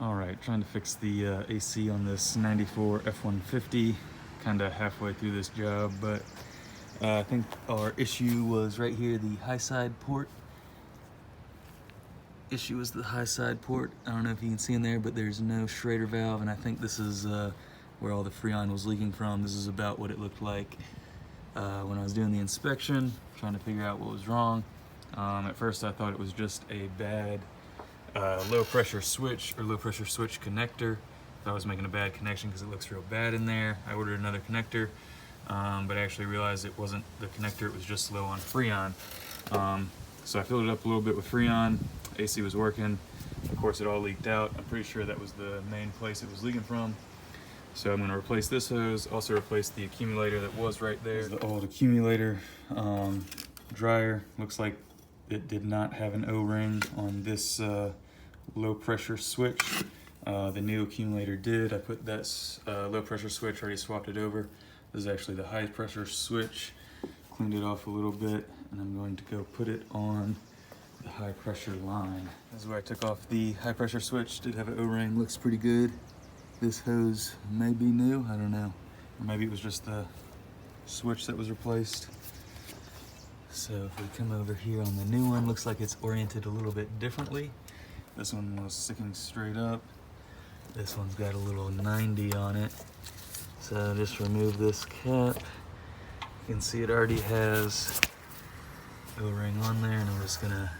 Alright, trying to fix the AC on this 94 F150, kind of halfway through this job, but I think our issue was right here, the high side port. Issue was the high side port. I don't know if you can see in there, but there's no Schrader valve, and I think this is where all the Freon was leaking from. This is about what it looked like when I was doing the inspection, trying to figure out what was wrong. At first I thought it was just a bad low pressure switch or low pressure switch connector. I was making a bad connection because it looks real bad in there. I ordered another connector, but I actually realized it wasn't the connector, it was just low on Freon. So I filled it up a little bit with Freon. AC was working. Of course it all leaked out. I'm pretty sure that was the main place it was leaking from. So I'm going to replace this hose, also replace the accumulator that was right there. The old accumulator dryer. Looks like it did not have an O-ring on this low pressure switch. The new accumulator did. I put that low pressure switch, already swapped it over. This is actually the high pressure switch. Cleaned it off a little bit, and I'm going to go put it on the high pressure line. This is where I took off the high pressure switch. Did have an O-ring, looks pretty good. This hose may be new, I don't know. Or maybe it was just the switch that was replaced. So if we come over here on the new one, looks like it's oriented a little bit differently. This one was sticking straight up. This one's got a little 90 on it. So just remove this cap. You can see it already has O-ring on there, and I'm just gonna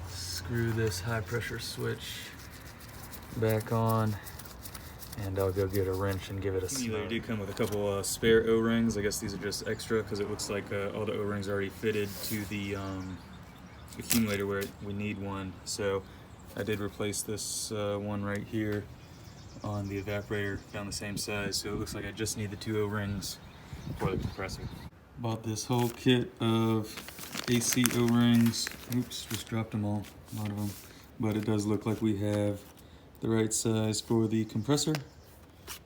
screw this high pressure switch back on, and I'll go get a wrench and give it a snug. They did come with a couple spare O-rings. I guess these are just extra because it looks like all the O-rings are already fitted to the accumulator where we need one. So I did replace this one right here on the evaporator, found the same size. So it looks like I just need the two O-rings for the compressor. Bought this whole kit of AC O-rings. Oops, just dropped them all, a lot of them. But it does look like we have the right size for the compressor.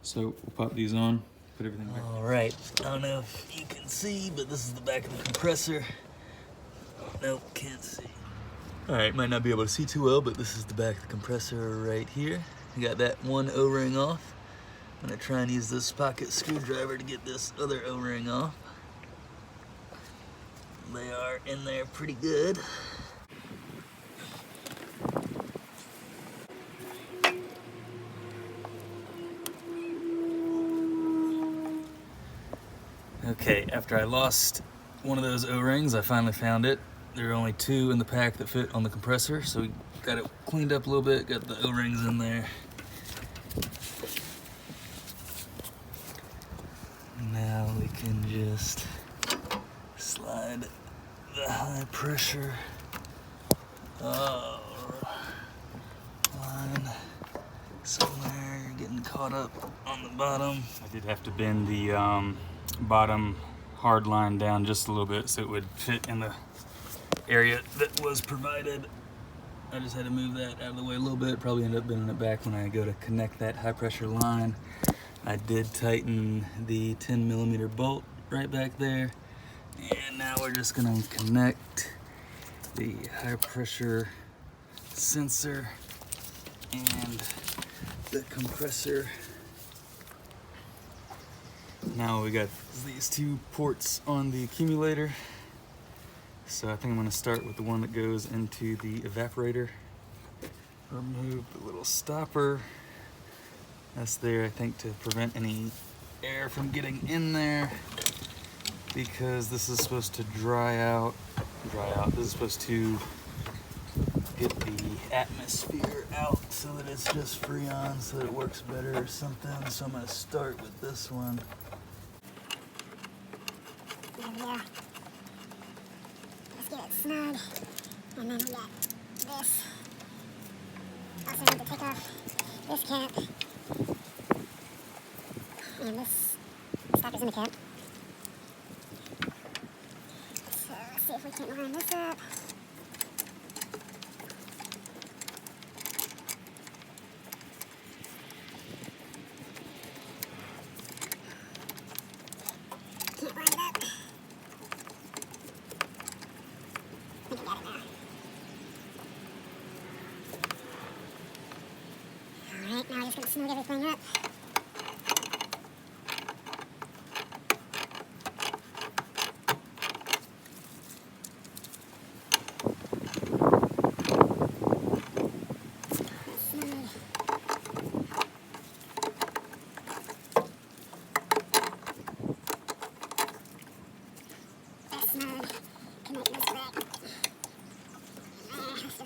So we'll pop these on, put everything back. All right, I don't know if you can see, but this is the back of the compressor. Nope, can't see. All right, might not be able to see too well, but this is the back of the compressor right here. I got that one O-ring off. I'm gonna try and use this pocket screwdriver to get this other O-ring off. They are in there pretty good. Okay, after I lost one of those O-rings, I finally found it. There are only two in the pack that fit on the compressor, so we got it cleaned up a little bit, got the O-rings in there. Now we can just slide the high pressure line somewhere, getting caught up on the bottom. I did have to bend the bottom hard line down just a little bit so it would fit in the area that was provided. I just had to move that out of the way a little bit, probably end up bending it back when I go to connect that high pressure line. I did tighten the 10mm bolt right back there, and now we're just gonna connect the high pressure sensor and the compressor. Now we got these two ports on the accumulator. So I think I'm gonna start with the one that goes into the evaporator. Remove the little stopper. That's there, I think, to prevent any air from getting in there, because this is supposed to dry out. This is supposed to get the atmosphere out so that it's just Freon, so that it works better or something. So I'm gonna start with this one. Yeah. Let's get it snug. And then we got this. Also need to take off this cap. And this stopper's in the cap. So let's see if we can line this up. Can't line it up. I think I got it now. smooth everything up.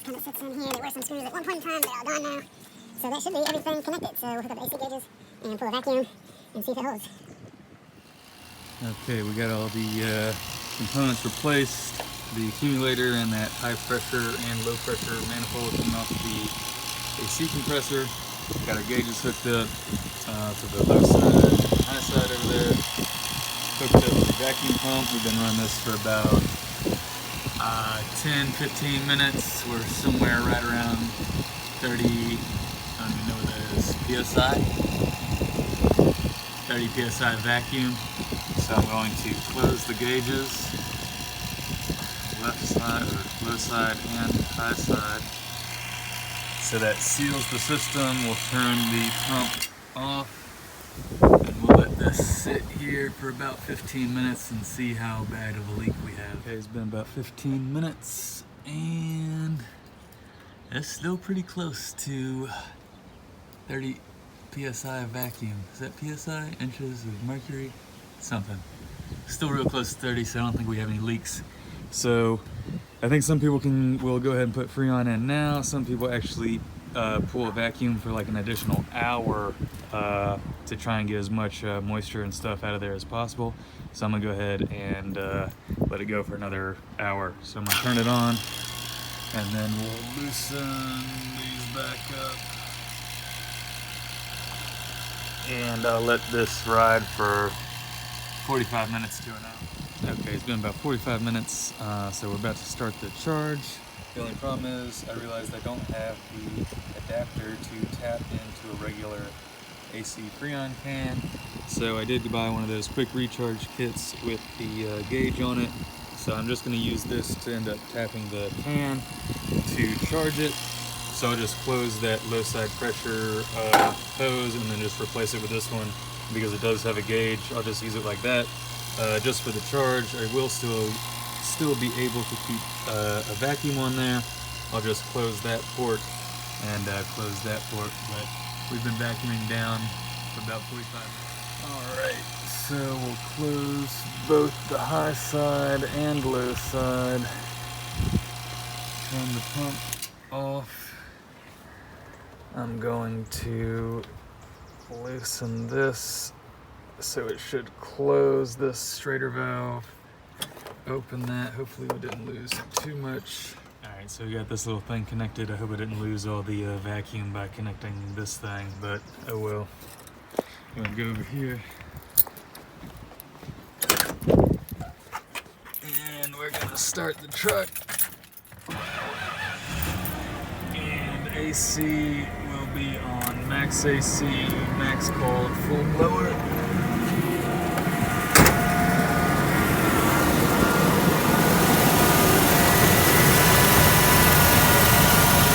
Kind of sits in here. There were some screws at one point in time. They're all gone now. So that should be everything connected. So we'll hook up AC gauges and pull a vacuum and see if it holds. Okay, we got all the components replaced. The accumulator and that high pressure and low pressure manifold coming off the AC compressor. Got our gauges hooked up to the low side, high side over there. Hooked up the vacuum pump. We've been running this for about 10-15 minutes. We're somewhere right around 30, I don't even know what that is, PSI? 30 PSI vacuum. So I'm going to close the gauges, left side, or low side and high side. So that seals the system. We'll turn the pump off and we'll let this sit here for about 15 minutes and see how bad of a leak we have. Okay, it's been about 15 minutes and it's still pretty close to 30 PSI vacuum. Is that PSI? Inches of mercury? Something. Still real close to 30, so I don't think we have any leaks. So I think some people will go ahead and put Freon in now. Some people actually pull a vacuum for like an additional hour to try and get as much moisture and stuff out of there as possible. So I'm gonna go ahead and let it go for another hour. So I'm gonna turn it on and then we'll loosen these back up. And I'll let this ride for 45 minutes to an hour. Okay, it's been about 45 minutes, so we're about to start the charge. The only problem is I realized I don't have the adapter to tap into a regular AC Freon can. So I did buy one of those quick recharge kits with the gauge on it. So I'm just gonna use this to end up tapping the can to charge it. So I'll just close that low side pressure hose and then just replace it with this one because it does have a gauge. I'll just use it like that. Just for the charge, I will still be able to keep a vacuum on there. I'll just close that port and close that port, but we've been vacuuming down for about 45 minutes. All right, so we'll close both the high side and low side. Turn the pump off. I'm going to loosen this so it should close this straighter valve. Open that. Hopefully we didn't lose too much. Alright, so we got this little thing connected. I hope I didn't lose all the vacuum by connecting this thing, but oh well. I'm gonna go over here. And we're gonna start the truck. And AC will be on max AC, max cold, full blower.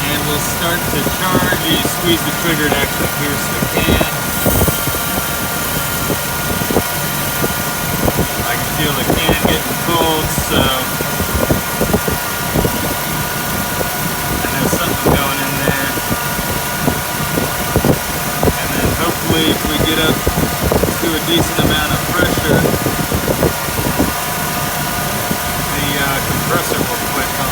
And we'll start to charge. You squeeze the trigger to actually pierce the can. I can feel the can getting cold, so something going in there, and then hopefully if we get up to a decent amount of pressure, the compressor will click on.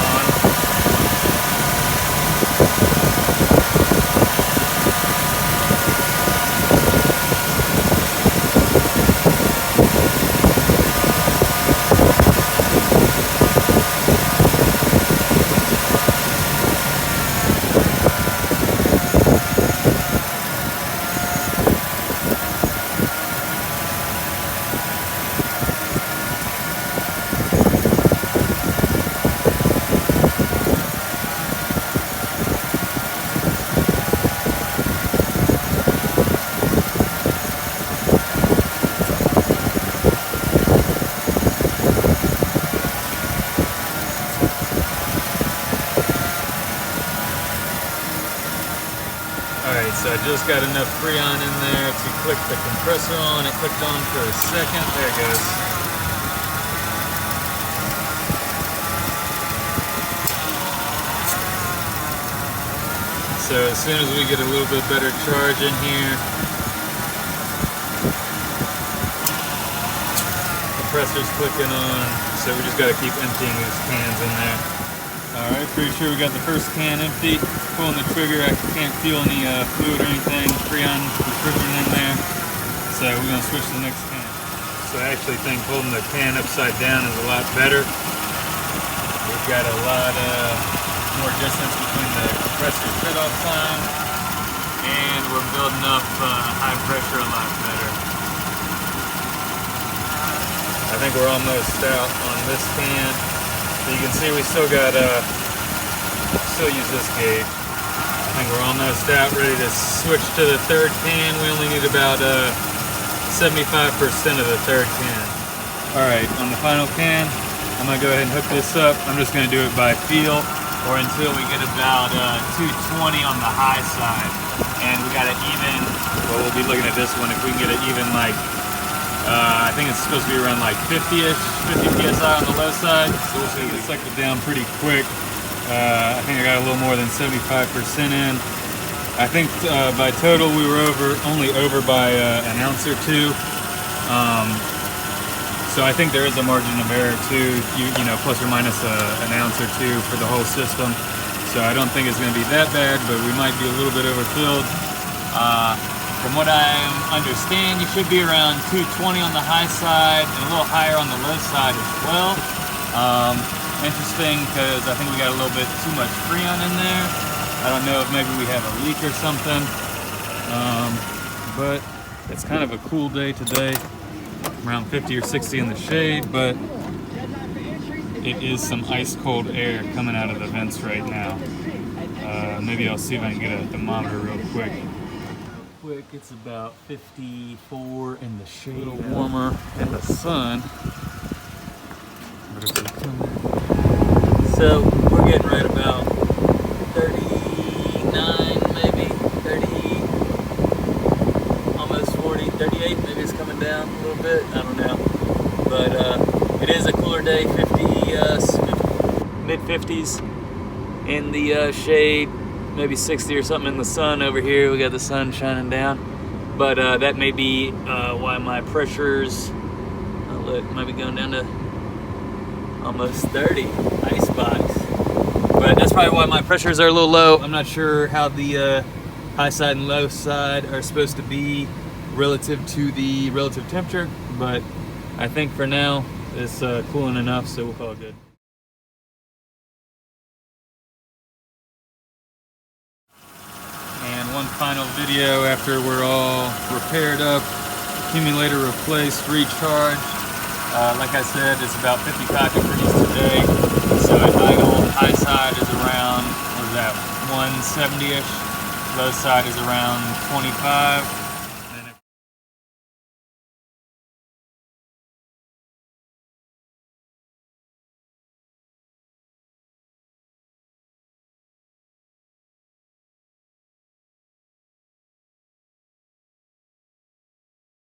Alright, so I just got enough Freon in there to click the compressor on. It clicked on for a second. There it goes. So as soon as we get a little bit better charge in here, compressor's clicking on, so we just got to keep emptying these cans in there. Alright, pretty sure we got the first can empty. Pulling the trigger, I can't feel any fluid or anything. Freon is dripping in there. So we're going to switch to the next can. So I actually think holding the can upside down is a lot better. We've got a lot more distance between the compressor shut-off time, and we're building up high pressure a lot better. I think we're almost out on this can. So you can see we still got, still use this gauge. I think we're almost out, ready to switch to the third can. We only need about 75% of the third can. Alright, on the final can, I'm going to go ahead and hook this up. I'm just going to do it by feel, or until we get about 220 on the high side. And we got it even, well, we'll be looking at this one, if we can get it even like, I think it's supposed to be around like 50-ish, 50 PSI on the low side. So we'll see, it cycled down pretty quick. I think I got a little more than 75% in. I think by total we were only over by an ounce or two. So I think there is a margin of error too, you know, plus or minus an ounce or two for the whole system. So I don't think it's going to be that bad, but we might be a little bit overfilled. From what I understand, you should be around 220 on the high side and a little higher on the low side as well. Interesting, because I think we got a little bit too much Freon in there. I don't know if maybe we have a leak or something. But it's kind of a cool day today. Around 50 or 60 in the shade, but it is some ice cold air coming out of the vents right now. Maybe I'll see if I can get a thermometer real quick. It's about 54 in the shade, a little warmer in the sun. So we're getting right about 39, maybe 30, almost 40, 38. Maybe it's coming down a little bit. I don't know, but it is a cooler day. 50, mid 50s in the shade. Maybe 60 or something in the sun over here. We got the sun shining down, but that may be why my pressures might be going down to almost 30 icebox. But that's probably why my pressures are a little low. I'm not sure how the high side and low side are supposed to be relative to the relative temperature, but I think for now it's cooling enough, so we'll call it good. One final video after we're all repaired up, accumulator replaced, recharged. Like I said, it's about 55 degrees today, so at idle, high side is around, what is that, 170-ish, low side is around 25.